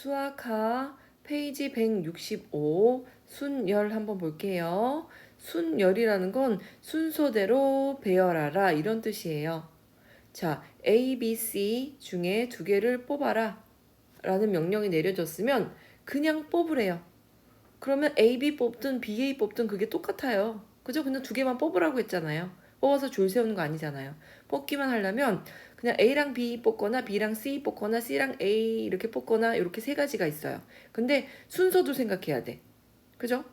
수학하 페이지 165 순열 한번 볼게요. 순열이라는 건 순서대로 배열하라 이런 뜻이에요. 자, A, B, C 중에 두 개를 뽑아라 라는 명령이 내려졌으면 그냥 뽑으래요. 그러면 A, B 뽑든 B, A 뽑든 그게 똑같아요. 그죠? 그냥 두 개만 뽑으라고 했잖아요. 뽑아서 줄 세우는 거 아니잖아요. 뽑기만 하려면 그냥 A랑 B 뽑거나 B랑 C 뽑거나 C랑 A 이렇게 뽑거나 이렇게 세 가지가 있어요. 근데 순서도 생각해야 돼. 그죠?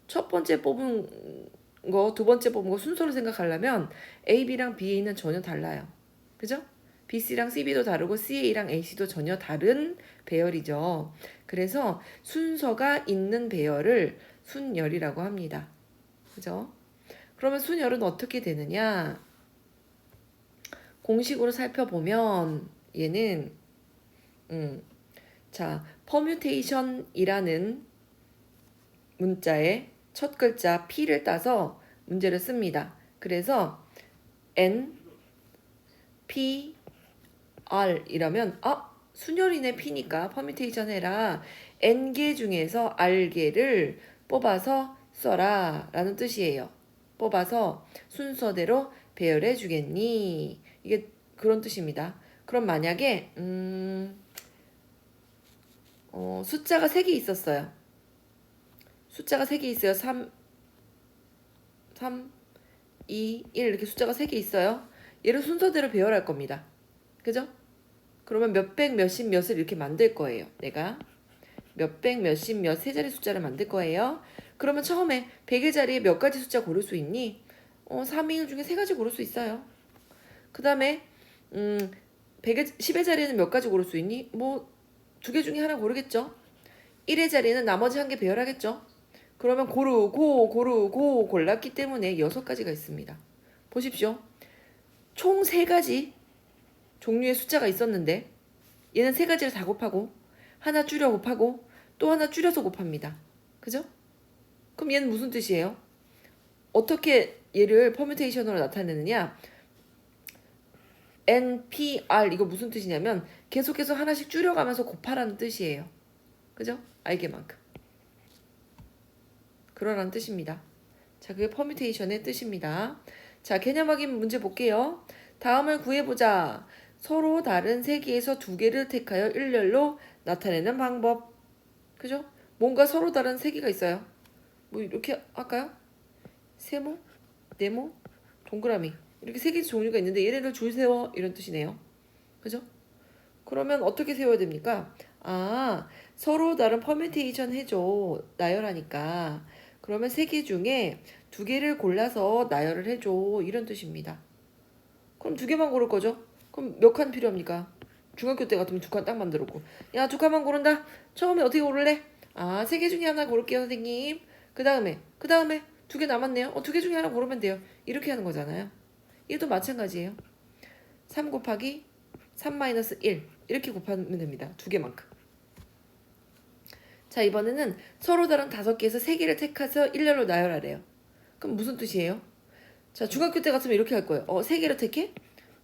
첫 번째 뽑은 거, 두 번째 뽑은 거 순서를 생각하려면 A, B랑 B, A는 전혀 달라요. 그죠? B, C랑 C, B도 다르고 C, A랑 A, C도 전혀 다른 배열이죠. 그래서 순서가 있는 배열을 순열이라고 합니다. 그죠? 그러면 순열은 어떻게 되느냐? 공식으로 살펴보면 얘는 자, 퍼뮤테이션이라는 문자의 첫 글자 P를 따서 문제를 씁니다. 그래서 N, P, R 이라면 순열이네 P니까 퍼뮤테이션 해라. N개 중에서 R개를 뽑아서 써라 라는 뜻이에요. 뽑아서 순서대로 배열해 주겠니? 이게 그런 뜻입니다. 그럼 만약에 숫자가 3개 있었어요. 숫자가 3개 있어요. 3, 2, 1 이렇게 숫자가 3개 있어요. 얘를 순서대로 배열할 겁니다. 그죠? 그러면 몇백, 몇십, 몇을 이렇게 만들 거예요. 내가 몇백, 몇십, 몇 세 자리 숫자를 만들 거예요. 그러면 처음에 100의 자리에 몇 가지 숫자 고를 수 있니? 3, 2, 1 중에 3가지 고를 수 있어요. 그 다음에 10의 자리에는 몇 가지 고를 수 있니? 뭐 2개 중에 하나 고르겠죠. 1의 자리에는 나머지 1개 배열하겠죠. 그러면 고르고 골랐기 때문에 6가지가 있습니다. 보십시오. 총 3가지 종류의 숫자가 있었는데 얘는 3가지를 다 곱하고 하나 줄여 곱하고 또 하나 줄여서 곱합니다. 그죠? 그럼 얘는 무슨 뜻이에요? 어떻게 얘를 퍼뮤테이션으로 나타내느냐? N, P, R 이거 무슨 뜻이냐면 계속해서 하나씩 줄여가면서 곱하라는 뜻이에요. 그죠? 알게만큼. 그러라는 뜻입니다. 자, 그게 퍼뮤테이션의 뜻입니다. 자, 개념 확인 문제 볼게요. 다음을 구해보자. 서로 다른 세 개에서 2개를 택하여 일렬로 나타내는 방법. 그죠? 뭔가 서로 다른 세 개가 있어요. 뭐 이렇게 할까요? 세모, 네모, 동그라미. 이렇게 세 개의 종류가 있는데 얘네들 줄 세워 이런 뜻이네요. 그죠? 그러면 어떻게 세워야 됩니까? 서로 다른 퍼뮤테이션 해줘. 나열하니까. 그러면 3개 중에 2개를 골라서 나열을 해줘. 이런 뜻입니다. 그럼 2개만 고를 거죠? 그럼 몇 칸 필요합니까? 중학교 때 같으면 2칸 딱 만들었고. 야, 2칸만 고른다? 처음에 어떻게 고를래? 3개 중에 하나 고를게요, 선생님. 그 다음에 2개 남았네요. 2개 중에 하나 고르면 돼요. 이렇게 하는 거잖아요. 얘도 마찬가지예요. 3 곱하기 3 마이너스 1 이렇게 곱하면 됩니다. 2개만큼. 자, 이번에는 서로 다른 5개에서 3개를 택해서 일렬로 나열하래요. 그럼 무슨 뜻이에요? 자, 중학교 때 같으면 이렇게 할 거예요. 3개를 택해?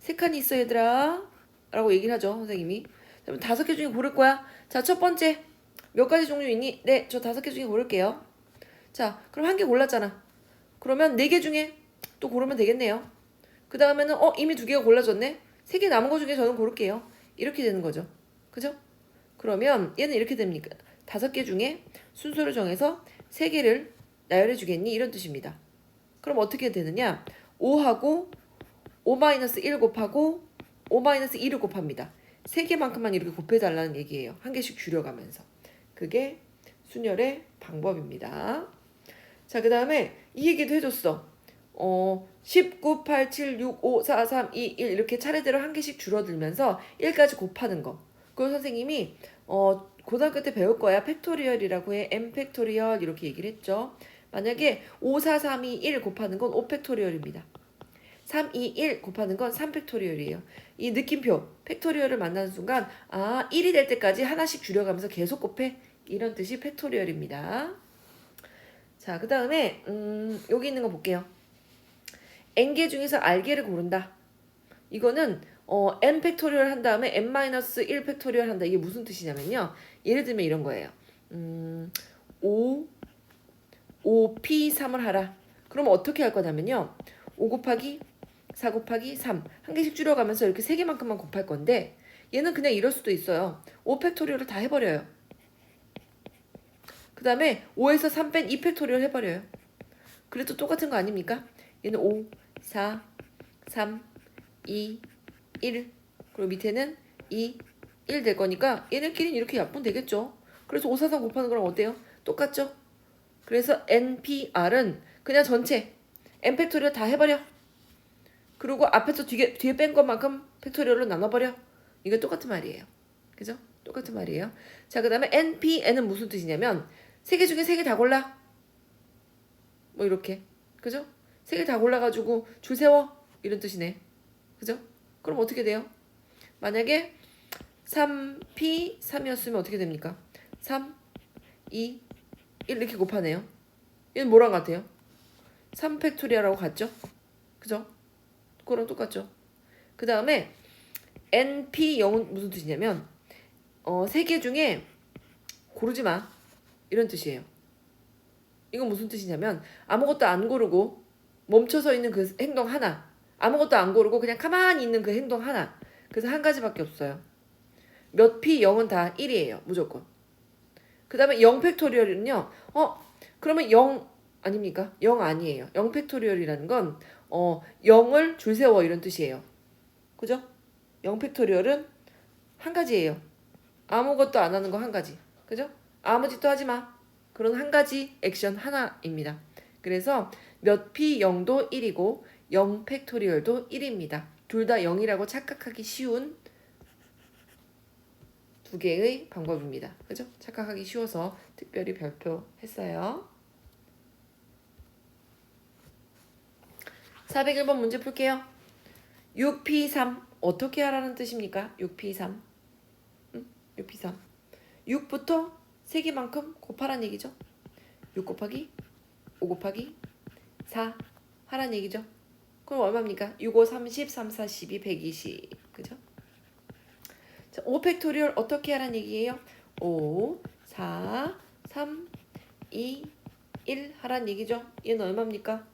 3칸이 있어 얘들아 라고 얘기를 하죠, 선생님이. 그럼 5개 중에 고를 거야. 자, 첫 번째 몇 가지 종류 있니? 네, 저 5개 중에 고를게요. 자, 그럼 1개 골랐잖아. 그러면 4개 중에 또 고르면 되겠네요. 그 다음에는 이미 2개가 골라졌네. 3개 남은 거 중에 저는 고를게요. 이렇게 되는 거죠. 그죠? 그러면 얘는 이렇게 됩니까? 5개 중에 순서를 정해서 3개를 나열해 주겠니? 이런 뜻입니다. 그럼 어떻게 되느냐? 5하고 5-1 곱하고 5-2를 곱합니다. 3개만큼만 이렇게 곱해달라는 얘기예요. 한 개씩 줄여가면서. 그게 순열의 방법입니다. 자, 그 다음에 이 얘기도 해줬어. 19, 8, 7, 6, 5, 4, 3, 2, 1 이렇게 차례대로 한 개씩 줄어들면서 1까지 곱하는 거. 그걸 선생님이 고등학교 때 배울 거야. 팩토리얼이라고 해. m 팩토리얼 이렇게 얘기를 했죠. 만약에 5, 4, 3, 2, 1 곱하는 건 5 팩토리얼입니다. 3, 2, 1 곱하는 건 3 팩토리얼이에요. 이 느낌표 팩토리얼을 만나는 순간 1이 될 때까지 하나씩 줄여가면서 계속 곱해. 이런 뜻이 팩토리얼입니다. 자, 그 다음에 여기 있는 거 볼게요. N개 중에서 R개를 고른다. 이거는 n 팩토리얼 한 다음에 n-1 팩토리얼 한다. 이게 무슨 뜻이냐면요. 예를 들면 이런 거예요. 5p3을 하라. 그러면 어떻게 할 거냐면요. 5 곱하기 4 곱하기 3. 한 개씩 줄여가면서 이렇게 세 개만큼만 곱할 건데 얘는 그냥 이럴 수도 있어요. 5 팩토리얼을 다 해버려요. 그 다음에 5에서 3 뺀 2 팩토리얼 해버려요. 그래도 똑같은 거 아닙니까? 얘는 5, 4, 3, 2, 1. 그리고 밑에는 2, 1 될 거니까 얘네끼리는 이렇게 약분 되겠죠. 그래서 5, 4, 3 곱하는 거랑 어때요? 똑같죠? 그래서 NPR은 그냥 전체 n 팩토리얼 다 해버려. 그리고 앞에서 뒤에 뺀 것만큼 팩토리얼로 나눠버려. 이거 똑같은 말이에요. 그죠? 똑같은 말이에요. 자, 그 다음에 NPN은 무슨 뜻이냐면 세 개 중에 세 개 다 골라. 뭐 이렇게. 그죠? 세 개 다 골라가지고 줄 세워. 이런 뜻이네. 그죠? 그럼 어떻게 돼요? 만약에 3P3이었으면 어떻게 됩니까? 3, 2, 1 이렇게 곱하네요. 얘는 뭐랑 같아요? 3팩토리얼하고 같죠? 그죠? 그거랑 똑같죠? 그 다음에 NP0은 무슨 뜻이냐면 세 개 중에 고르지 마. 이런 뜻이에요. 이건 무슨 뜻이냐면 아무것도 안 고르고 멈춰서 있는 그 행동 하나. 아무것도 안 고르고 그냥 가만히 있는 그 행동 하나. 그래서 한 가지밖에 없어요. 몇 P 0은 다 1이에요. 무조건. 그 다음에 0 팩토리얼은요. 그러면 0 아닙니까? 0 아니에요. 0 팩토리얼이라는 건 0을 줄 세워 이런 뜻이에요. 그죠? 0 팩토리얼은 한 가지예요. 아무것도 안 하는 거 한 가지. 그죠? 아무 짓도 하지 마. 그런 한 가지 액션 하나입니다. 그래서 몇 P 0도 1이고 0 팩토리얼도 1입니다. 둘 다 0이라고 착각하기 쉬운 두 개의 방법입니다. 그죠? 착각하기 쉬워서 특별히 발표했어요. 401번 문제 풀게요. 6P3 어떻게 하라는 뜻입니까? 6P3 6P3 6부터 3개만큼 곱하란 얘기죠. 6 곱하기 5 곱하기 4 하란 얘기죠. 그럼 얼마입니까? 6, 5, 30, 3, 4, 12, 120 그죠? 자, 5 팩토리얼 어떻게 하란 얘기예요? 5, 4, 3, 2, 1 하란 얘기죠. 얘는 얼마입니까?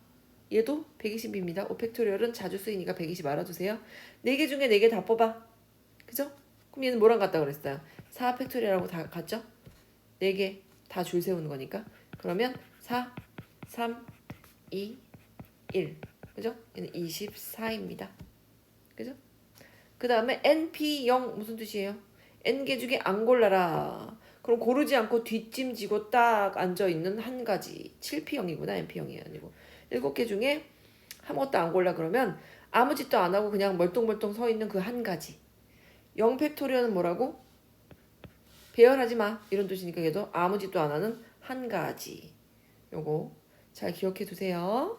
얘도 120입니다. 5 팩토리얼은 자주 쓰이니까 120 알아두세요. 4개 중에 4개 다 뽑아. 그죠? 그럼 얘는 뭐랑 같다 그랬어요? 4 팩토리얼하고 다 같죠? 4개 다 줄 세우는 거니까. 그러면 4, 3, 2, 1. 그죠? 얘는 24입니다. 그죠? 그 다음에 NP0 무슨 뜻이에요? N개 중에 안 골라라. 그럼 고르지 않고 뒷짐지고 딱 앉아있는 한 가지. 7P0이구나. NP0이 아니고. 7개 중에 아무것도 안 골라 그러면 아무 짓도 안 하고 그냥 멀뚱멀뚱 서 있는 그 한 가지. 0 팩토리얼은 뭐라고? 배열하지 마. 이런 뜻이니까 얘도 아무 짓도 안 하는 한 가지. 요거 잘 기억해 두세요.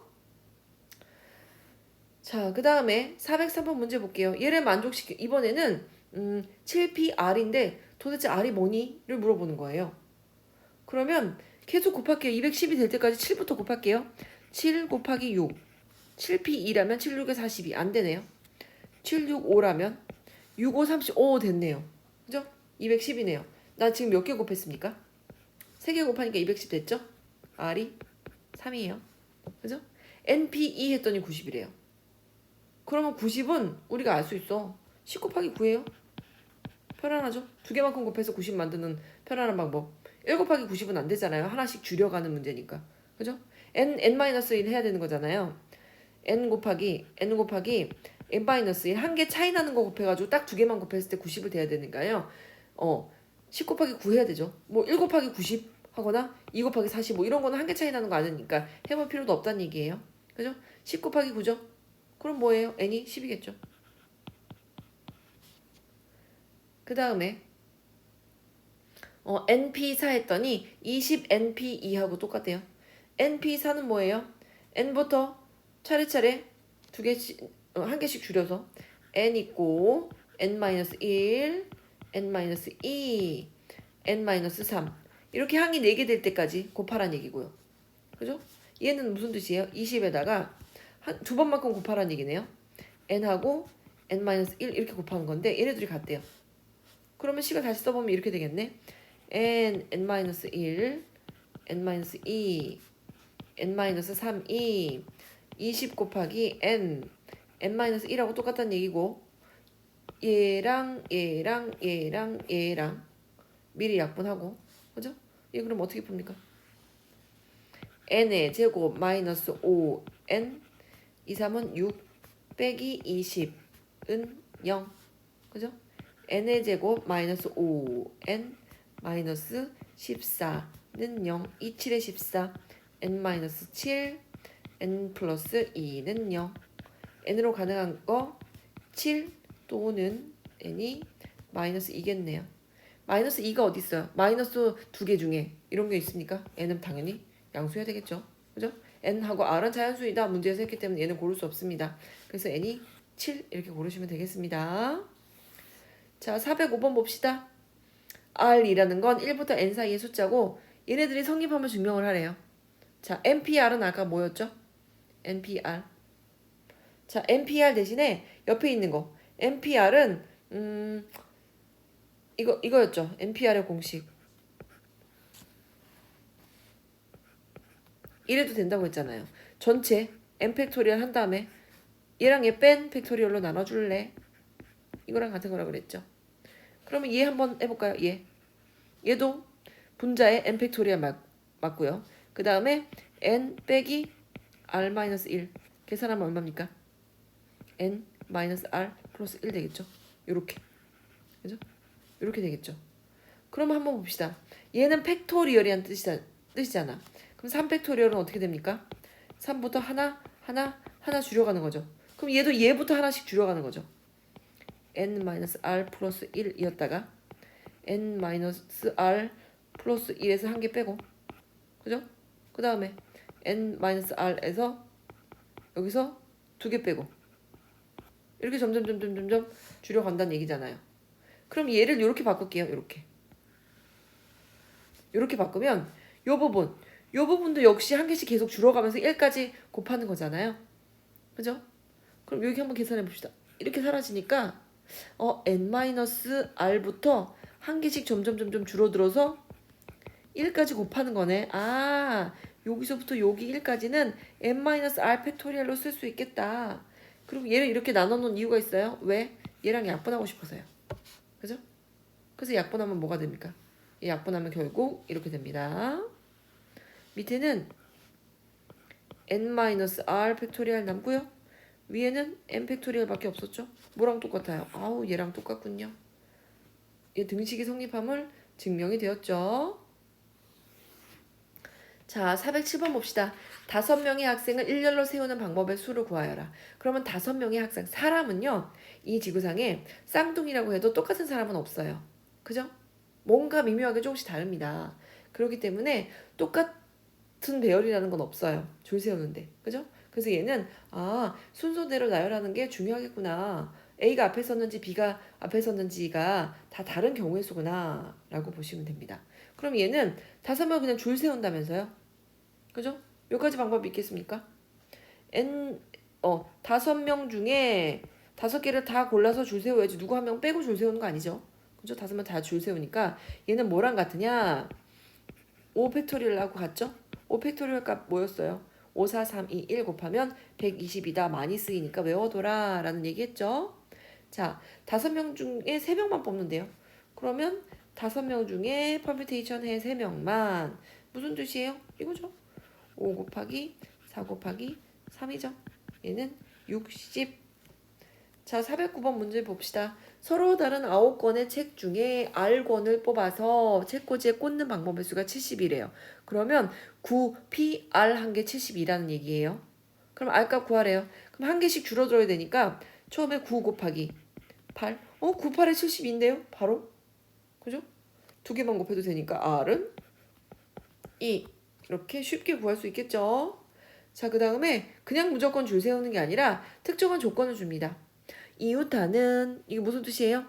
자, 그 다음에 403번 문제 볼게요. 얘를 이번에는 7PR인데 도대체 R이 뭐니?를 물어보는 거예요. 그러면 계속 곱할게요. 210이 될 때까지 7부터 곱할게요. 7 곱하기 6. 7P2라면 7, 6에 42. 안 되네요. 7, 6, 5라면 6, 5, 35 됐네요. 그죠? 210이네요. 나 지금 몇 개 곱했습니까? 3개 곱하니까 210 됐죠? R이 3이에요. 그죠? NP2 했더니 90이래요. 그러면 90은 우리가 알 수 있어. 10 곱하기 9예요. 편안하죠? 두 개만큼 곱해서 90 만드는 편안한 방법. 1 곱하기 90은 안 되잖아요. 하나씩 줄여가는 문제니까. 그죠? n-1 해야 되는 거잖아요. n 곱하기 n-1 한 개 차이 나는 거 곱해가지고 딱 두 개만 곱했을 때 90을 돼야 되니까요. 10 곱하기 9 해야 되죠. 뭐 1 곱하기 90 하거나 2 곱하기 40 뭐 이런 거는 한 개 차이 나는 거 아니니까 해볼 필요도 없다는 얘기예요. 그죠? 10 곱하기 9죠? 그럼 뭐예요? n이 10이겠죠. 그 다음에 NP4 했더니 20NP2하고 똑같대요. NP4는 뭐예요? N부터 차례차례 두 개씩 한 개씩 줄여서 N 있고 N-1, N-2, N-3 이렇게 항이 4개 될 때까지 곱하란 얘기고요. 그죠? 얘는 무슨 뜻이에요? 20에다가 두 번만큼 곱하란 얘기네요. N하고 n-1 이렇게 곱하는 건데 얘네들이 같대요. 그러면 C가 다시 써보면 이렇게 되겠네. n-1, n-2, n-3, 2, 20 곱하기 n-1하고 똑같다는 얘기고 얘랑 미리 약분하고 그죠? 얘 그럼 어떻게 풉니까? n의 제곱 마이너스 5n 2, 3은 6 빼기 20은 0 그죠? n의 제곱 마이너스 5n 마이너스 14는 0 2, 7에 14 n 마이너스 7 n 플러스 2는 0 n으로 가능한 거 7 또는 n이 마이너스 2겠네요. 마이너스 2가 어디 있어요? 마이너스 두 개 중에 이런 게 있습니까? n은 당연히 양수해야 되겠죠. 그죠? n하고 r은 자연수이다. 문제에서 했기 때문에 얘는 고를 수 없습니다. 그래서 n이 7 이렇게 고르시면 되겠습니다. 자, 405번 봅시다. r이라는 건 1부터 n 사이의 숫자고 얘네들이 성립함을 증명을 하래요. 자, npr은 아까 뭐였죠? npr. 자, npr 대신에 옆에 있는 거 npr은 이거였죠. npr의 공식. 이래도 된다고 했잖아요. 전체 n 팩토리얼 한 다음에 얘랑 얘 뺀 팩토리얼로 나눠줄래? 이거랑 같은 거라 그랬죠. 그러면 얘 한번 해볼까요? 얘도 분자에 n 팩토리얼 맞고요. 그 다음에 n 빼기 r-1 계산하면 얼마입니까? n r 플러스 1 되겠죠. 요렇게. 그죠? 요렇게 되겠죠. 그럼 한번 봅시다. 얘는 팩토리얼이란 뜻이잖아. 그럼 3팩토리얼은 어떻게 됩니까? 3부터 하나 줄여가는 거죠. 그럼 얘도 얘부터 하나씩 줄여가는 거죠. n-r 플러스 1이었다가 n-r 플러스 1에서 한 개 빼고 그죠? 그 다음에 n-r에서 여기서 두 개 빼고 이렇게 점점 줄여간다는 얘기잖아요. 그럼 얘를 이렇게 바꿀게요. 이렇게 바꾸면 요 부분도 역시 한 개씩 계속 줄어가면서 1까지 곱하는 거잖아요. 그죠? 그럼 여기 한번 계산해 봅시다. 이렇게 사라지니까 n-r부터 한 개씩 점점 줄어들어서 1까지 곱하는 거네. 아, 여기서부터 여기 1까지는 n-r 팩토리얼로 쓸 수 있겠다. 그리고 얘를 이렇게 나눠놓은 이유가 있어요. 왜? 얘랑 약분하고 싶어서요. 그죠? 그래서 약분하면 뭐가 됩니까? 이 약분하면 결국 이렇게 됩니다. 밑에는 n-r 팩토리얼 남고요. 위에는 n 팩토리얼 밖에 없었죠? 뭐랑 똑같아요? 아우, 얘랑 똑같군요. 얘 등식이 성립함을 증명이 되었죠. 자, 407번 봅시다. 5명의 학생을 일렬로 세우는 방법의 수를 구하여라. 그러면 5명의 학생, 사람은요, 이 지구상에 쌍둥이라고 해도 똑같은 사람은 없어요. 그죠? 뭔가 미묘하게 조금씩 다릅니다. 그렇기 때문에 똑같은 배열이라는 건 없어요. 줄 세우는데. 그죠? 그래서 얘는 순서대로 나열하는 게 중요하겠구나. A가 앞에 섰는지 B가 앞에 섰는지가 다 다른 경우의 수구나 라고 보시면 됩니다. 그럼 얘는 5명 그냥 줄 세운다면서요? 그죠? 여기까지 방법이 있겠습니까? 5명 중에 5개를 다 골라서 줄 세워야지 누구 한 명 빼고 줄 세우는 거 아니죠? 그죠? 5명 다 줄 세우니까 얘는 뭐랑 같으냐? 5팩토리얼하고 같죠? 5팩토리얼 값 뭐였어요? 5, 4, 3, 2, 1 곱하면 120이다. 많이 쓰이니까 외워둬라 라는 얘기 했죠? 자, 5명 중에 3명만 뽑는데요. 그러면 5명 중에 퍼뮤테이션 해 3명만 무슨 뜻이에요? 이거죠? 5 곱하기 4 곱하기 3이죠. 얘는 60. 자, 409번 문제 봅시다. 서로 다른 9권의 책 중에 R권을 뽑아서 책꽂이에 꽂는 방법의 수가 70이래요. 그러면 9PR 한 개 72라는 얘기예요. 그럼 R값 구하래요. 그럼 한 개씩 줄어들어야 되니까 처음에 9 곱하기 8. 9, 8에 72인데요? 바로. 그죠? 두 개만 곱해도 되니까 R은 2. 이렇게 쉽게 구할 수 있겠죠? 자, 그 다음에 그냥 무조건 줄 세우는 게 아니라 특정한 조건을 줍니다. 이웃하는 이게 무슨 뜻이에요?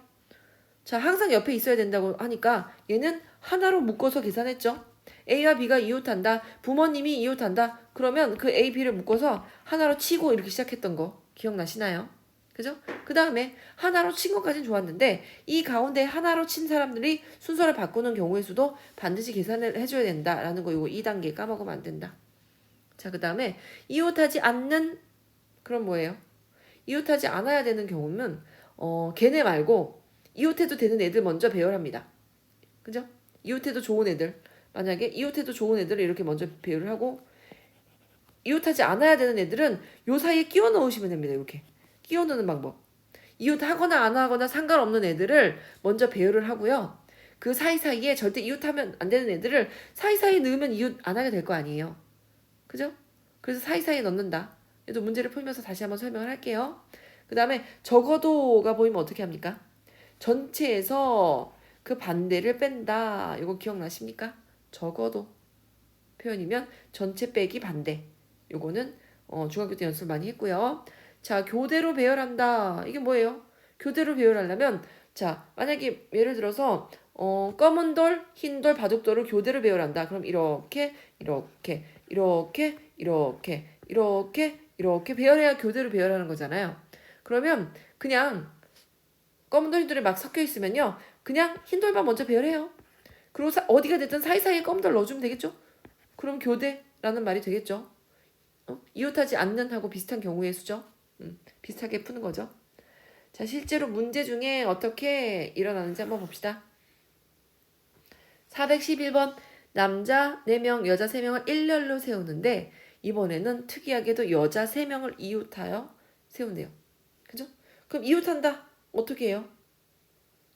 자, 항상 옆에 있어야 된다고 하니까 얘는 하나로 묶어서 계산했죠. A와 B가 이웃한다. 부모님이 이웃한다. 그러면 그 A, B를 묶어서 하나로 치고 이렇게 시작했던 거 기억나시나요? 그죠? 그 다음에 하나로 친 것까지는 좋았는데 이 가운데 하나로 친 사람들이 순서를 바꾸는 경우의 수도 반드시 계산을 해줘야 된다라는 거 이거 2단계 까먹으면 안 된다. 자, 그 다음에 이웃하지 않는 그럼 뭐예요? 이웃하지 않아야 되는 경우는 걔네 말고 이웃해도 되는 애들 먼저 배열합니다. 그죠? 이웃해도 좋은 애들 만약에 이웃해도 좋은 애들을 이렇게 먼저 배열을 하고 이웃하지 않아야 되는 애들은 요 사이에 끼워 넣으시면 됩니다. 이렇게 끼워 넣는 방법. 이웃하거나 안 하거나 상관없는 애들을 먼저 배열을 하고요. 그 사이사이에 절대 이웃하면 안 되는 애들을 사이사이에 넣으면 이웃 안 하게 될 거 아니에요. 그죠? 그래서 사이사이에 넣는다. 얘도 문제를 풀면서 다시 한번 설명을 할게요. 그 다음에 적어도가 보이면 어떻게 합니까? 전체에서 그 반대를 뺀다. 이거 기억나십니까? 적어도 표현이면 전체 빼기 반대. 요거는 중학교 때 연습 많이 했고요. 자, 교대로 배열한다. 이게 뭐예요? 교대로 배열하려면 자, 만약에 예를 들어서 검은 돌, 흰 돌, 바둑돌을 교대로 배열한다. 그럼 이렇게 이렇게 이렇게 이렇게 이렇게 이렇게 배열해야 교대로 배열하는 거잖아요. 그러면 그냥 검은 돌, 흰 돌이 막 섞여 있으면요. 그냥 흰 돌만 먼저 배열해요. 그리고 어디가 됐든 사이사이에 검은 돌 넣어주면 되겠죠? 그럼 교대라는 말이 되겠죠? 이웃하지 않는 하고 비슷한 경우의 수죠. 비슷하게 푸는 거죠. 자, 실제로 문제 중에 어떻게 일어나는지 한번 봅시다. 411번 남자 4명, 여자 3명을 일렬로 세우는데 이번에는 특이하게도 여자 3명을 이웃하여 세운대요. 그죠? 그럼 이웃한다. 어떻게 해요?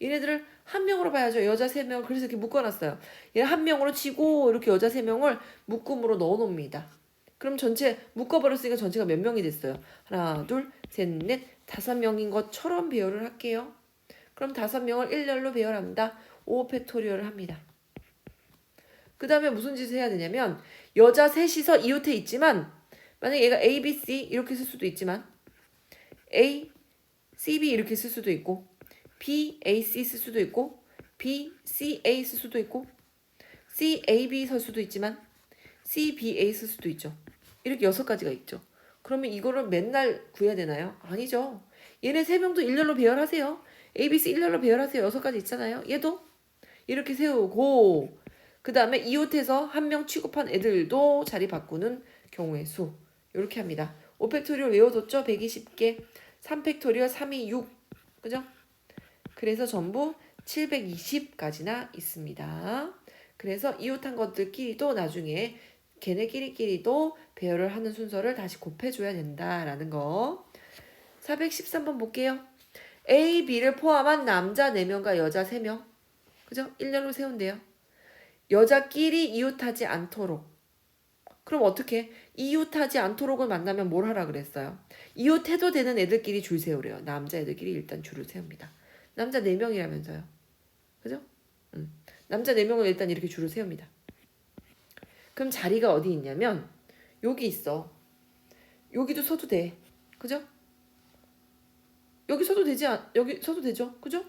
얘네들을 한 명으로 봐야죠. 여자 3명. 그래서 이렇게 묶어놨어요. 얘 한 명으로 치고 이렇게 여자 3명을 묶음으로 넣어놓습니다. 그럼 전체 묶어버렸으니까 전체가 몇 명이 됐어요? 하나, 둘, 셋, 넷, 5명인 것처럼 배열을 할게요. 그럼 5명을 일렬로 배열한다. 5팩토리얼을 합니다. 그 다음에 무슨 짓을 해야 되냐면 여자 셋이서 이웃해 있지만 만약에 얘가 A, B, C 이렇게 쓸 수도 있지만 A, C, B 이렇게 쓸 수도 있고 B, A, C 쓸 수도 있고 B, C, A 쓸 수도 있고 C, A, B 쓸 수도 있지만 C, B, A 쓸 수도 있죠. 이렇게 6가지가 있죠. 그러면 이거를 맨날 구해야 되나요? 아니죠. 얘네 3명도 일렬로 배열하세요. A, B, C 일렬로 배열하세요. 6가지 있잖아요. 얘도 이렇게 세우고 그 다음에 이웃해서 한 명 취급한 애들도 자리 바꾸는 경우의 수 이렇게 합니다. 5팩토리얼 외워뒀죠? 120개 3팩토리얼 3이 6 그죠? 그래서 전부 720까지나 있습니다. 그래서 이웃한 것들끼리도 나중에 걔네끼리도 배열을 하는 순서를 다시 곱해줘야 된다라는 거. 413번 볼게요. A, B를 포함한 남자 4명과 여자 3명. 그죠? 일렬로 세운대요. 여자끼리 이웃하지 않도록. 그럼 어떻게? 이웃하지 않도록을 만나면 뭘 하라 그랬어요? 이웃해도 되는 애들끼리 줄 세우래요. 남자 애들끼리 일단 줄을 세웁니다. 남자 4명이라면서요. 그죠? 남자 4명을 일단 이렇게 줄을 세웁니다. 그럼 자리가 어디 있냐면 여기 있어. 여기도 서도 돼. 그죠? 여기 서도 되지 여기 서도 되죠. 그죠?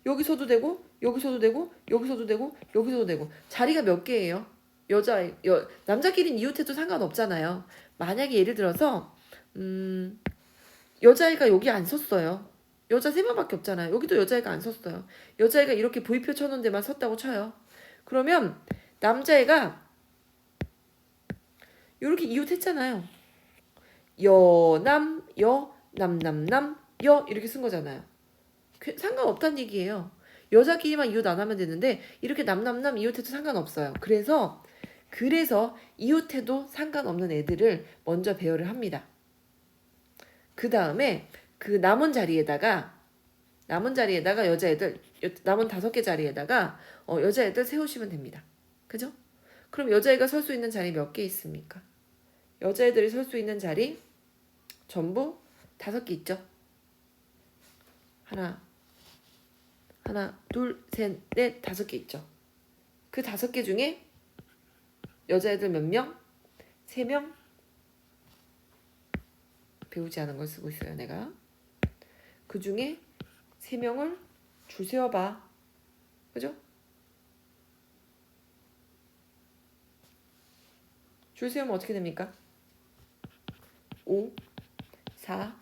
여기 서도 되고 여기 서도 되고 여기 서도 되고 여기 서도 되고 자리가 몇 개예요? 남자끼리는 이웃해도 상관없잖아요. 만약에 예를 들어서 여자애가 여기 안 섰어요. 여자 3명밖에 없잖아요. 여기도 여자애가 안 섰어요. 여자애가 이렇게 V표 쳐놓은 데만 섰다고 쳐요. 그러면 남자애가 이렇게 이웃했잖아요. 여남, 남남남, 이렇게 쓴 거잖아요. 상관없다는 얘기예요. 여자끼리만 이웃 안 하면 되는데 이렇게 남남남 이웃해도 상관없어요. 그래서 이웃해도 상관없는 애들을 먼저 배열을 합니다. 그 다음에 그 남은 자리에다가 여자애들 남은 5개 자리에다가 여자애들 세우시면 됩니다. 그죠? 그럼 여자애가 설 수 있는 자리 몇 개 있습니까? 여자애들이 설 수 있는 자리 전부 5개 있죠? 하나, 둘, 셋, 넷, 5개 있죠? 그 5개 중에 여자애들 몇 명? 3명? 배우지 않은 걸 쓰고 있어요, 내가. 그 중에 3명을 줄 세워봐. 그죠? 줄 세우면 어떻게 됩니까? 5, 4,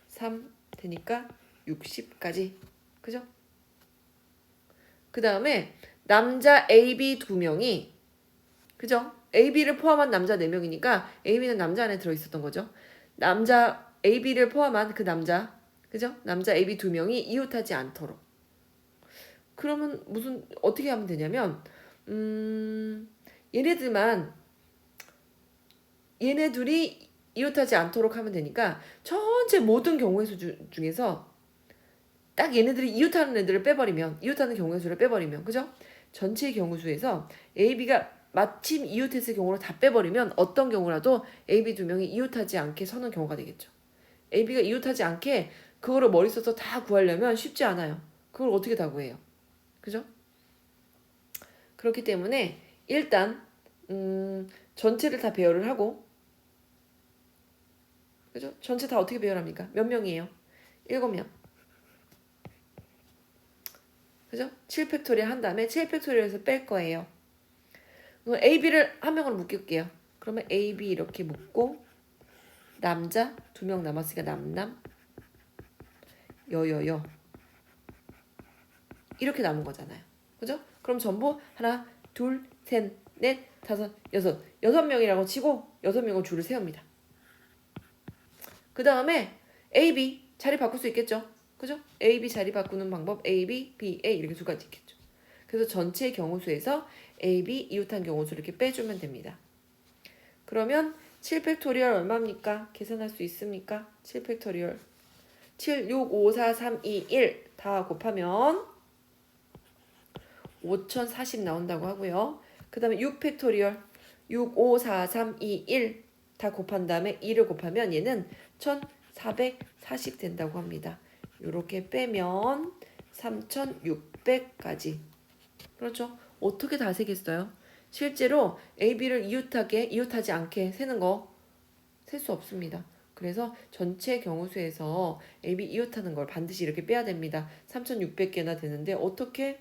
3, 되니까 60까지. 그죠? 그 다음에 남자 AB 2명이 그죠? AB를 포함한 남자 4명이니까 AB는 남자 안에 들어있었던 거죠. 남자 AB를 포함한 그 남자 그죠? 남자 AB 2명이 이웃하지 않도록. 그러면 무슨 어떻게 하면 되냐면 얘네 둘이 이웃하지 않도록 하면 되니까 전체 모든 경우의 수 중에서 딱 얘네들이 이웃하는 애들을 빼버리면 이웃하는 경우의 수를 빼버리면 그죠? 전체 경우 수에서 AB가 마침 이웃했을 경우를 다 빼버리면 어떤 경우라도 AB 2명이 이웃하지 않게 서는 경우가 되겠죠. AB가 이웃하지 않게 그거를 머리 써서 다 구하려면 쉽지 않아요. 그걸 어떻게 다 구해요? 그죠? 그렇기 때문에 일단 전체를 다 배열을 하고 그죠? 전체 다 어떻게 배열합니까? 몇 명이에요? 7명. 그죠? 7팩토리얼 한 다음에 7팩토리얼에서 뺄 거예요. 그럼 AB를 한 명으로 묶을게요. 그러면 AB 이렇게 묶고 남자 2명 남았으니까 남남 여여여 이렇게 남은 거잖아요. 그죠? 그럼 전부 하나 둘 셋 넷 다섯 여섯 명이라고 치고 6명을 줄을 세웁니다. 그 다음에 AB 자리 바꿀 수 있겠죠? 그죠? AB 자리 바꾸는 방법 AB, BA 이렇게 두 가지 있겠죠. 그래서 전체 경우수에서 AB 이웃한 경우수를 이렇게 빼주면 됩니다. 그러면 7팩토리얼 얼마입니까? 계산할 수 있습니까? 7팩토리얼 7, 6, 5, 4, 3, 2, 1 다 곱하면 5040 나온다고 하고요. 그 다음에 6팩토리얼 6, 5, 4, 3, 2, 1 다 곱한 다음에 2를 곱하면 얘는 1440 된다고 합니다. 이렇게 빼면 3600까지. 그렇죠? 어떻게 다 세겠어요? 실제로 AB를 이웃하지 않게 세는 거 셀 수 없습니다. 그래서 전체 경우수에서 AB 이웃하는 걸 반드시 이렇게 빼야 됩니다. 3600개나 되는데 어떻게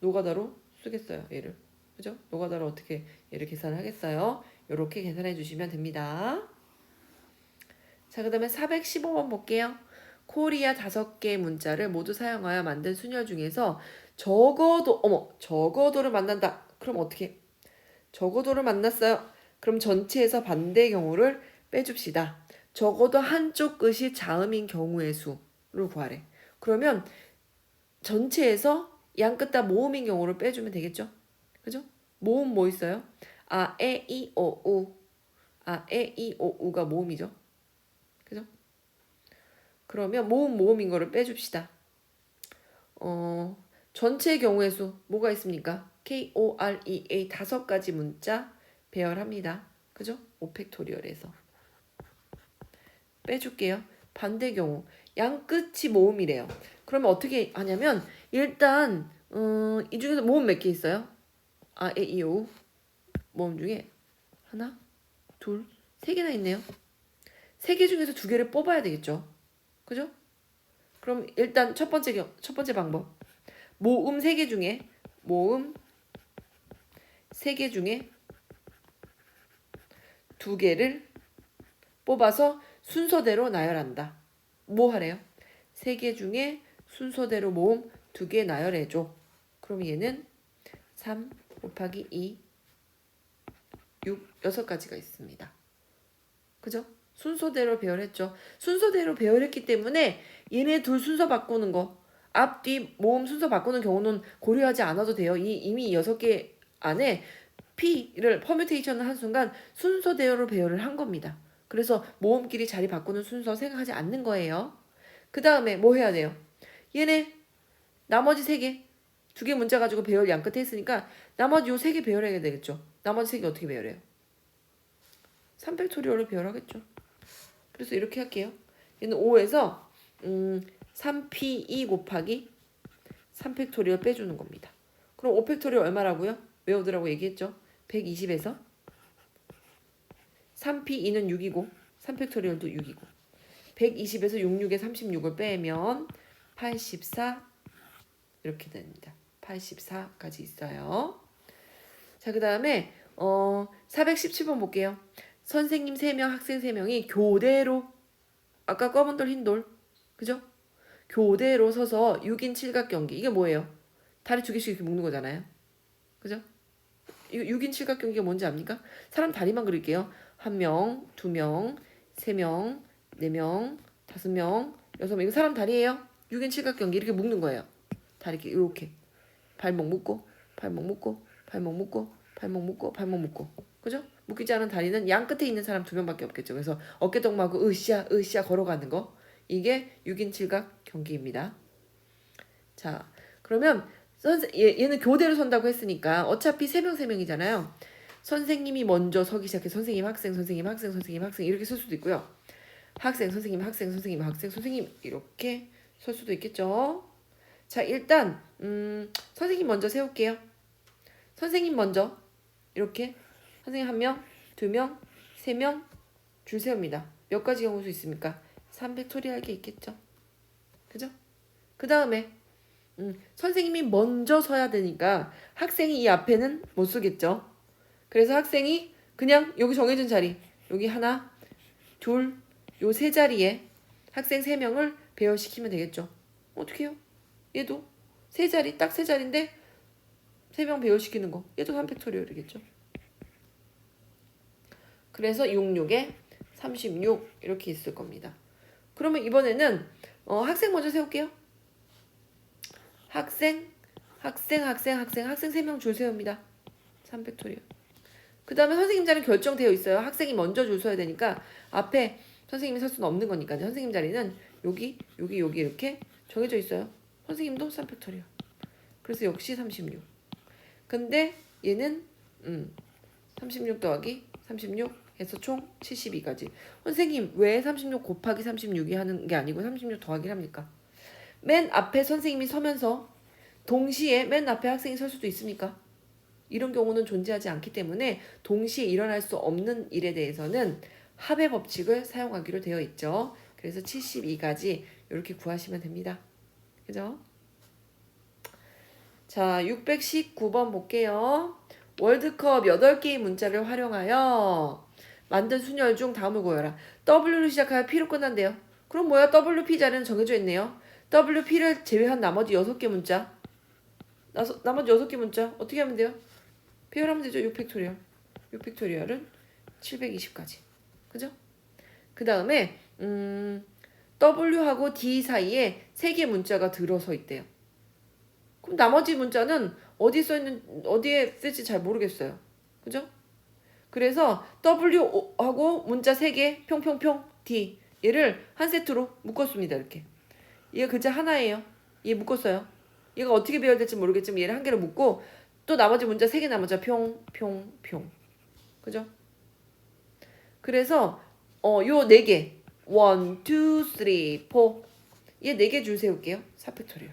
노가다로 쓰겠어요, 얘를. 그죠? 노가다로 어떻게 얘를 계산을 하겠어요? 이렇게 계산해 주시면 됩니다. 자, 그 다음에 415번 볼게요. 코리아 5개의 문자를 모두 사용하여 만든 순열 중에서 적어도를 만난다. 그럼 어떻게? 적어도를 만났어요. 그럼 전체에서 반대 경우를 빼줍시다. 적어도 한쪽 끝이 자음인 경우의 수를 구하래. 그러면 전체에서 양 끝 다 모음인 경우를 빼주면 되겠죠? 그죠? 모음 뭐 있어요? 아, 에, 이, 오, 우. 아, 에, 이, 오, 우가 모음이죠. 그죠? 그러면 모음인 거를 빼줍시다. 전체 경우의 수 뭐가 있습니까? KOREA 5가지 문자 배열합니다. 그죠? 5팩토리얼에서 빼줄게요. 반대 경우 양 끝이 모음이래요. 그러면 어떻게 하냐면 일단 이 중에서 모음 몇 개 있어요? 아, 에, 이, 오 모음 중에 하나, 둘, 세 개나 있네요. 3개 중에서 2개를 뽑아야 되겠죠. 그죠? 그럼 일단 첫 번째 방법. 모음 3개 중에 2개를 뽑아서 순서대로 나열한다. 뭐 하래요? 3개 중에 순서대로 모음 2개 나열해줘. 그럼 얘는 3 곱하기 2, 6, 6가지가 있습니다. 그죠? 순서대로 배열했죠. 순서대로 배열했기 때문에 얘네 둘 순서 바꾸는 거 앞, 뒤, 모음 순서 바꾸는 경우는 고려하지 않아도 돼요. 이미 6개 안에 P를 퍼뮤테이션을 한 순간 순서대로 배열을 한 겁니다. 그래서 모음끼리 자리 바꾸는 순서 생각하지 않는 거예요. 그 다음에 뭐 해야 돼요? 얘네 나머지 3개 2개 문자 가지고 배열 양 끝에 했으니까 나머지 요 3개 배열해야 되겠죠. 나머지 3개 어떻게 배열해요? 3팩토리얼로 배열하겠죠. 그래서 이렇게 할게요. 얘는 5에서 3P2 곱하기 3팩토리얼 빼주는 겁니다. 그럼 5팩토리얼 얼마라고요? 외우더라고 얘기했죠. 120에서 3P2는 6이고 3팩토리얼도 6이고 120에서 66에 36을 빼면 84 이렇게 됩니다. 84까지 있어요. 자, 그 다음에 417번 볼게요. 선생님 3명, 학생 3명이 교대로 아까 검은 돌, 흰 돌 그죠? 교대로 서서 6인 칠각경기. 이게 뭐예요? 다리 두 개씩 이렇게 묶는 거잖아요. 그죠? 이거 6인 칠각경기가 뭔지 압니까? 사람 다리만 그릴게요. 1명, 2명, 3명, 4명, 5명, 6명. 이거 사람 다리예요. 6인 칠각경기 이렇게 묶는 거예요. 다리 이렇게. 발목 묶고, 발목 묶고, 발목 묶고, 발목 묶고, 발목 묶고. 그죠? 묶이지 않은 다리는 양 끝에 있는 사람 2명밖에 없겠죠. 그래서 어깨동무하고 으쌰 걸어가는 거. 이게 6인 칠각 경기입니다. 자, 그러면 얘는 교대로 선다고 했으니까 어차피 3명이잖아요. 선생님이 먼저 서기 시작해. 선생님, 학생, 선생님, 학생, 선생님, 학생 이렇게 설 수도 있고요. 학생, 선생님, 학생, 선생님, 학생, 선생님 이렇게 설 수도 있겠죠. 자, 일단 선생님 먼저 세울게요. 선생님 먼저 이렇게 선생님 1명, 2명, 3명 줄 세웁니다. 몇 가지 경우수 있습니까? 3팩토리할 게 있겠죠. 그죠? 그 다음에 선생님이 먼저 서야 되니까 학생이 이 앞에는 못 서겠죠. 그래서 학생이 그냥 여기 정해진 자리 여기 하나, 둘, 요 세 자리에 학생 3명을 배열시키면 되겠죠. 어떻게 해요? 얘도 세 자리 딱 세 자리인데 3명 배열시키는 거 얘도 3팩토리얼이겠죠. 그래서 66에 36 이렇게 있을 겁니다. 그러면 이번에는 학생 먼저 세울게요. 학생 3명 줄 세웁니다. 3팩토리얼. 그 다음에 선생님 자리는 결정되어 있어요. 학생이 먼저 줄 서야 되니까 앞에 선생님이 설 수는 없는 거니까 선생님 자리는 여기 이렇게 정해져 있어요. 선생님도 3팩토리얼. 그래서 역시 36. 근데 얘는 36 더하기 36 해서 총 72까지. 선생님 왜 36 곱하기 36이 하는 게 아니고 36 더하기를 합니까? 맨 앞에 선생님이 서면서 동시에 맨 앞에 학생이 설 수도 있습니까? 이런 경우는 존재하지 않기 때문에 동시에 일어날 수 없는 일에 대해서는 합의 법칙을 사용하기로 되어 있죠. 그래서 72까지 이렇게 구하시면 됩니다. 그죠? 자, 619번 볼게요. 월드컵 8개의 문자를 활용하여 만든 순열 중 다음을 고여라. W로 시작하여 P로 끝난대요. 그럼 뭐야? WP 자리는 정해져 있네요. WP를 제외한 나머지 6개 문자. 나머지 6개 문자 어떻게 하면 돼요? 배열하면 되죠. 6팩토리얼. 6팩토리얼은 720까지. 그죠? 그 다음에 W하고 D 사이에 3개 문자가 들어서 있대요. 그럼 나머지 문자는 어디에 쓸지 잘 모르겠어요. 그죠? 그래서 W하고 문자 3개 평평평 D 얘를 한 세트로 묶었습니다. 이렇게. 얘가 글자 하나예요. 얘 묶었어요. 얘가 어떻게 배열될지 모르겠지만 얘를 한 개로 묶고 또 나머지 문자 3개 남았죠. 평평평. 그죠? 그래서 요 4개 1, 2, 3, 4 얘 4개 줄 세울게요. 4팩토리얼.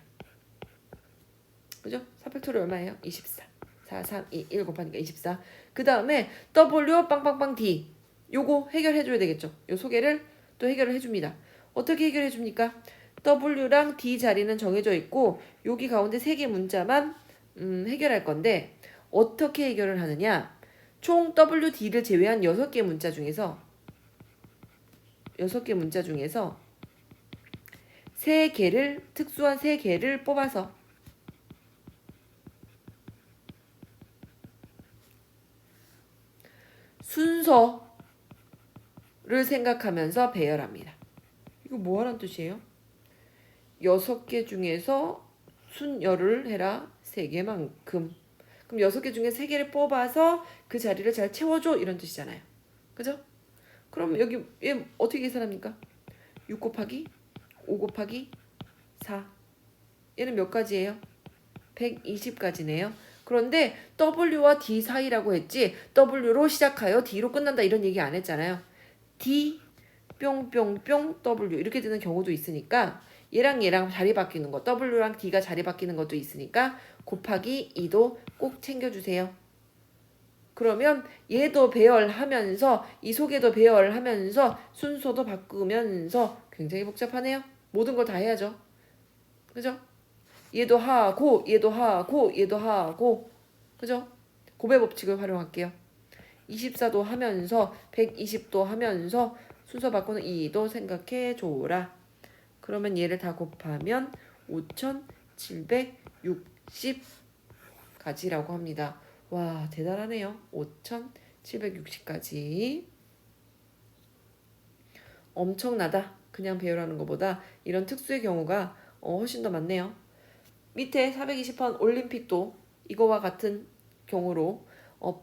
그죠? 4팩토리얼 얼마예요? 24. 4, 3, 2, 1 곱하니까 24. 그 다음에 W 빵빵빵 D 요거 해결해줘야 되겠죠. 요 소개를 또 해결을 해줍니다. 어떻게 해결해 줍니까? W랑 D 자리는 정해져 있고 여기 가운데 3개 문자만 해결할 건데 어떻게 해결을 하느냐? 총 W, D를 제외한 6개 문자 중에서 3개를 특수한 3개를 뽑아서 순서를 생각하면서 배열합니다. 이거 뭐 하란 뜻이에요? 6개 중에서 순열을 해라 3개만큼. 그럼 6개 중에 3개를 뽑아서 그 자리를 잘 채워줘 이런 뜻이잖아요. 그죠? 그럼 여기 얘 어떻게 계산합니까? 6 곱하기 5 곱하기 4 얘는 몇 가지예요? 120가지네요. 그런데 W와 D 사이라고 했지 W로 시작하여 D로 끝난다 이런 얘기 안 했잖아요. D 뿅뿅뿅 W 이렇게 되는 경우도 있으니까 얘랑 자리 바뀌는 거 W랑 D가 자리 바뀌는 것도 있으니까 곱하기 2도 꼭 챙겨주세요. 그러면 얘도 배열하면서 이 속에도 배열하면서 순서도 바꾸면서 굉장히 복잡하네요. 모든 걸 다 해야죠. 그죠? 얘도 하고 그죠? 곱의 법칙을 활용할게요. 24도 하면서 120도 하면서 순서 바꾸는 2도 생각해 줘라. 그러면 얘를 다 곱하면 5760가지라고 합니다. 와, 대단하네요. 5760가지. 엄청나다. 그냥 배우라는 것보다 이런 특수의 경우가 훨씬 더 많네요. 밑에 420번 올림픽도 이거와 같은 경우로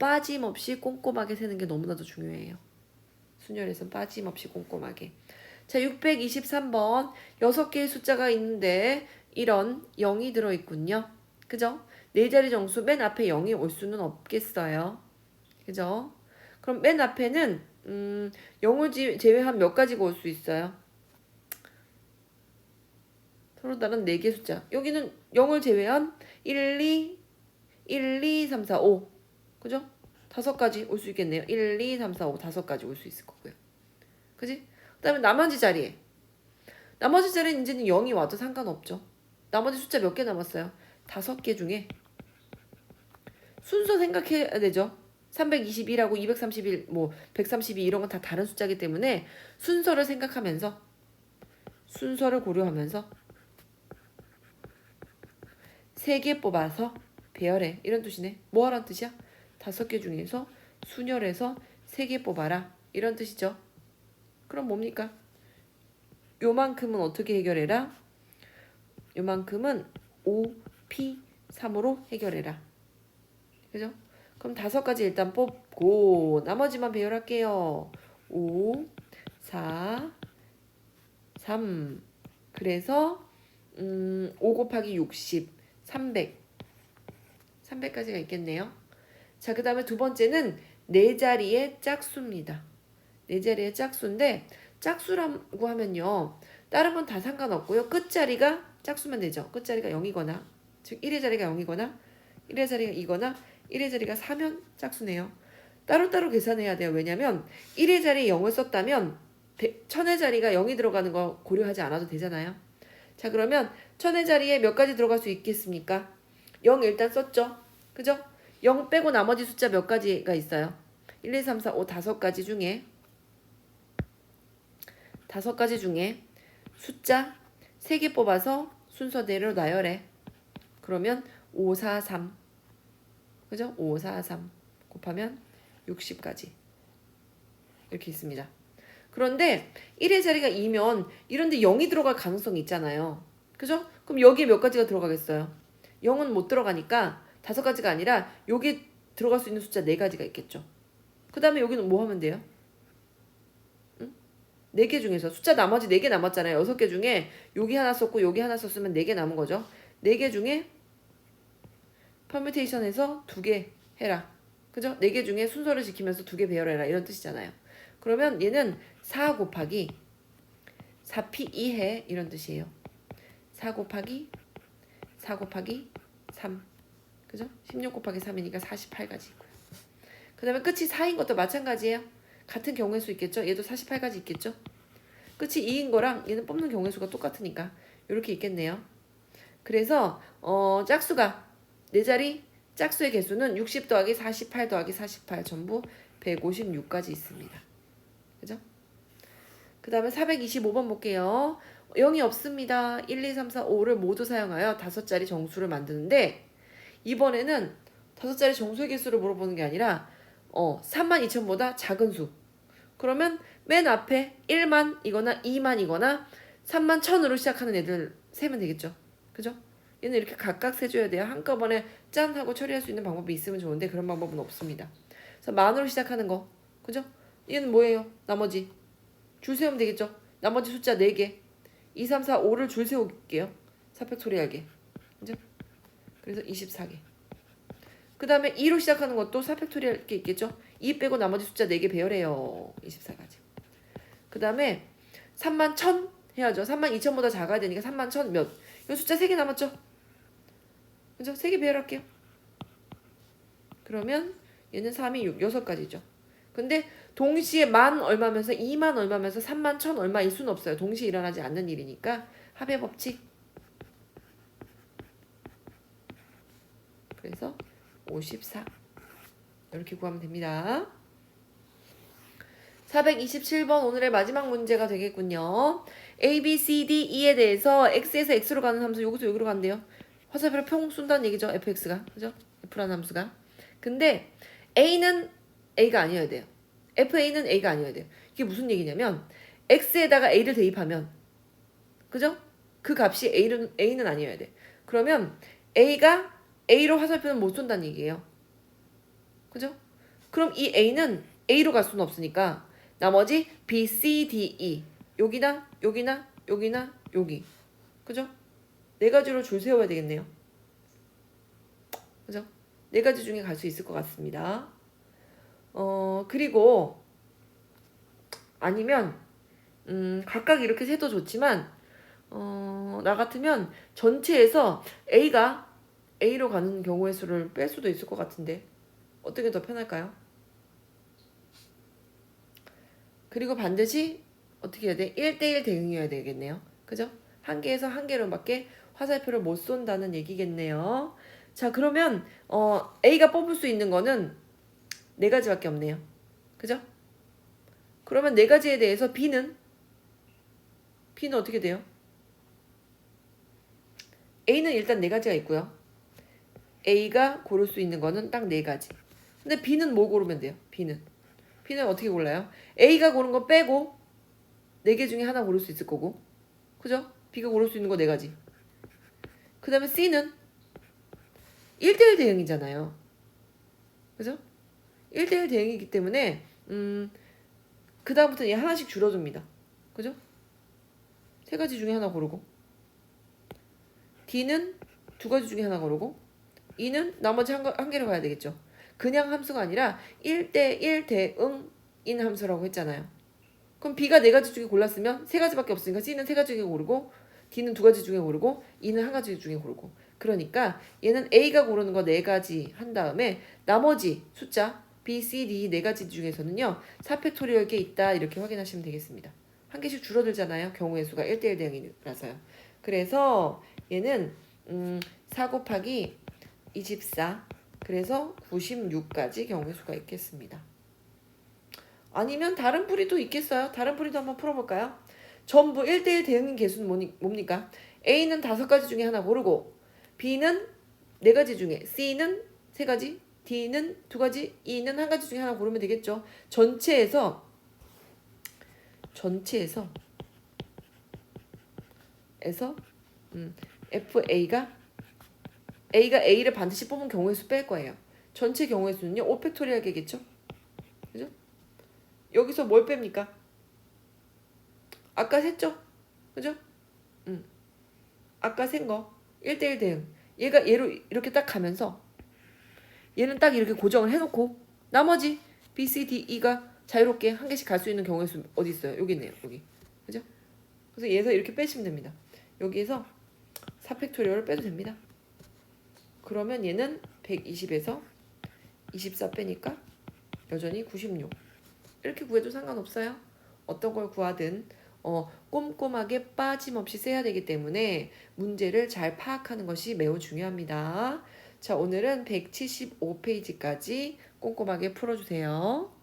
빠짐없이 꼼꼼하게 세는 게 너무나도 중요해요. 순열에서 빠짐없이 꼼꼼하게. 자, 623번 6개의 숫자가 있는데 이런 0이 들어있군요. 그죠? 네 자리 정수 맨 앞에 0이 올 수는 없겠어요. 그죠? 그럼 맨 앞에는 0을 제외한 몇 가지가 올 수 있어요? 서로 다른 4개 숫자. 여기는 0을 제외한 1, 2, 3, 4, 5. 그죠? 5가지 올 수 있겠네요. 1, 2, 3, 4, 5 5가지 올 수 있을 거고요. 그지? 그 다음에 나머지 자리에. 나머지 자리는 이제는 0이 와도 상관없죠. 나머지 숫자 몇 개 남았어요? 5개 중에 순서 생각해야 되죠. 321하고 231, 132 이런 건 다 다른 숫자이기 때문에 순서를 생각하면서 순서를 고려하면서 3개 뽑아서 배열해. 이런 뜻이네. 뭐 하란 뜻이야? 5개 중에서 순열해서 3개 뽑아라. 이런 뜻이죠. 그럼 뭡니까? 요만큼은 어떻게 해결해라? 요만큼은 5P3으로 해결해라. 그죠? 그럼 5가지 일단 뽑고 나머지만 배열할게요. 5, 4, 3. 그래서 5 곱하기 60, 300. 300까지가 있겠네요. 자, 그 다음에 두 번째는 4자리의 짝수입니다. 4자리의 짝수인데 짝수라고 하면요. 다른 건 다 상관없고요. 끝자리가 짝수면 되죠. 끝자리가 0이거나 즉 1의 자리가 0이거나 1의 자리가 2거나 1의 자리가 4면 짝수네요. 따로따로 계산해야 돼요. 왜냐면 1의 자리에 0을 썼다면 1000의 자리가 0이 들어가는 거 고려하지 않아도 되잖아요. 자, 그러면 1000의 자리에 몇 가지 들어갈 수 있겠습니까? 0 일단 썼죠. 그죠? 0 빼고 나머지 숫자 몇 가지가 있어요? 1, 2, 3, 4, 5 5가지 중에 5가지 중에 숫자 3개 뽑아서 순서대로 나열해. 그러면 5, 4, 3. 그죠? 5, 4, 3 곱하면 60까지 이렇게 있습니다. 그런데 1의 자리가 2면 이런데 0이 들어갈 가능성이 있잖아요. 그죠? 그럼 여기에 몇 가지가 들어가겠어요? 0은 못 들어가니까 5가지가 아니라 여기 들어갈 수 있는 숫자 4가지가 있겠죠. 그 다음에 여기는 뭐 하면 돼요? 4개 중에서 숫자 나머지 4개 남았잖아요. 6개 중에 여기 하나 썼고 여기 하나 썼으면 4개 남은 거죠. 4개 중에 퍼뮤테이션에서 2개 해라. 그죠? 4개 중에 순서를 지키면서 2개 배열해라. 이런 뜻이잖아요. 그러면 얘는 4 곱하기 4p 2해 이런 뜻이에요. 4 곱하기 3. 그죠? 16 곱하기 3이니까 48가지 있고요. 그 다음에 끝이 4인 것도 마찬가지예요. 같은 경우의 수 있겠죠? 얘도 48가지 있겠죠? 끝이 2인 거랑 얘는 뽑는 경우의 수가 똑같으니까 이렇게 있겠네요. 그래서 짝수가 4자리 짝수의 개수는 60 더하기 48 더하기 48 전부 156가지 있습니다. 그죠? 그 다음에 425번 볼게요. 0이 없습니다. 1, 2, 3, 4, 5를 모두 사용하여 5자리 정수를 만드는데 이번에는 5자리 정수의 개수를 물어보는 게 아니라 32,000보다 작은 수. 그러면 맨 앞에 1만이거나 2만이거나 31,000으로 시작하는 애들 세면 되겠죠. 그죠? 얘는 이렇게 각각 세줘야 돼요. 한꺼번에 짠 하고 처리할 수 있는 방법이 있으면 좋은데 그런 방법은 없습니다. 그래서 만으로 시작하는 거. 그죠? 얘는 뭐예요? 나머지 줄 세우면 되겠죠. 나머지 숫자 4개 2, 3, 4, 5를 줄 세울게요. 4팩토리얼게. 그죠? 그래서 24개. 그 다음에 2로 시작하는 것도 4팩토리얼 게 있겠죠? 2 빼고 나머지 숫자 4개 배열해요. 24가지. 그 다음에 31,000 해야죠. 32,000보다 작아야 되니까 31,000 몇? 이 숫자 3개 남았죠? 그죠? 3개 배열할게요. 그러면 얘는 3이 6, 6가지죠. 근데 동시에 만 얼마면서 2만 얼마면서 31,000 얼마일 수는 없어요. 동시에 일어나지 않는 일이니까 합의 법칙. 그래서 54 이렇게 구하면 됩니다. 427번 오늘의 마지막 문제가 되겠군요. A, B, C, D, E에 대해서 X에서 X로 가는 함수 여기서 여기로 간대요. 화살표를 평 쏜다는 얘기죠. fx가. 그죠? f라는 함수가. 근데 A는 A가 아니어야 돼요. FA는 A가 아니어야 돼요. 이게 무슨 얘기냐면 X에다가 A를 대입하면 그죠? 그 값이 A는 아니어야 돼. 그러면 A가 A로 화살표는 못 쏜다는 얘기예요. 그죠? 그럼 이 A는 A로 갈 수는 없으니까 나머지 B, C, D, E 여기나 여기나 여기나 여기 그죠? 네 가지로 줄 세워야 되겠네요. 그죠? 네 가지 중에 갈 수 있을 것 같습니다. 그리고 아니면 각각 이렇게 세도 좋지만 나 같으면 전체에서 A가 A로 가는 경우의 수를 뺄 수도 있을 것 같은데 어떻게 더 편할까요? 그리고 반드시 어떻게 해야 돼? 1대1 대응이어야 되겠네요. 그죠? 한 개에서 한 개로밖에 화살표를 못 쏜다는 얘기겠네요. 자, 그러면 A가 뽑을 수 있는 거는 네 가지밖에 없네요. 그죠? 그러면 네 가지에 대해서 B는 어떻게 돼요? A는 일단 네 가지가 있고요. A가 고를 수 있는 거는 딱 네 가지. 근데 B는 뭐 고르면 돼요? B는 어떻게 골라요? A가 고른 거 빼고 네 개 중에 하나 고를 수 있을 거고, 그죠? B가 고를 수 있는 거 네 가지. 그 다음에 C는 1대1 대응이잖아요. 그죠? 1대1 대응이기 때문에 그 다음부터 얘 하나씩 줄여줍니다. 그죠? 세 가지 중에 하나 고르고 D는 두 가지 중에 하나 고르고 E는 나머지 한 개로 가야 되겠죠. 그냥 함수가 아니라 1대1 대응인 함수라고 했잖아요. 그럼 B가 네 가지 중에 골랐으면 세 가지밖에 없으니까 C는 세 가지 중에 고르고 D는 두 가지 중에 고르고 E는 한 가지 중에 고르고 그러니까 얘는 A가 고르는 거 네 가지 한 다음에 나머지 숫자 B, C, D 네 가지 중에서는요 4팩토리얼 게 있다 이렇게 확인하시면 되겠습니다. 한 개씩 줄어들잖아요. 경우의 수가 1대1 대응이라서요. 그래서 얘는 4 곱하기 24 그래서 96까지 경우의 수가 있겠습니다. 아니면 다른 풀이도 있겠어요. 다른 풀이도 한번 풀어볼까요? 전부 1대1 대응인 개수는 뭡니까? A는 5가지 중에 하나 고르고 B는 4가지 중에 C는 3가지 D는 2가지 E는 1가지 중에 하나 고르면 되겠죠. 전체에서 FA가 A를 반드시 뽑은 경우의 수 뺄 거예요. 전체 경우의 수는요 5팩토리얼 개겠죠. 그죠? 여기서 뭘 뺍니까? 아까 셌죠? 그죠? 아까 센 거 1대1 대응 얘가 얘로 이렇게 딱 가면서 얘는 딱 이렇게 고정을 해놓고 나머지 B, C, D, E가 자유롭게 한 개씩 갈 수 있는 경우의 수 어디 있어요? 여기 있네요. 여기. 그죠? 그래서 얘에서 이렇게 빼시면 됩니다. 여기에서 4팩토리얼을 빼도 됩니다. 그러면 얘는 120에서 24 빼니까 여전히 96 이렇게 구해도 상관없어요. 어떤 걸 구하든 꼼꼼하게 빠짐없이 세야 되기 때문에 문제를 잘 파악하는 것이 매우 중요합니다. 자, 오늘은 175페이지까지 꼼꼼하게 풀어주세요.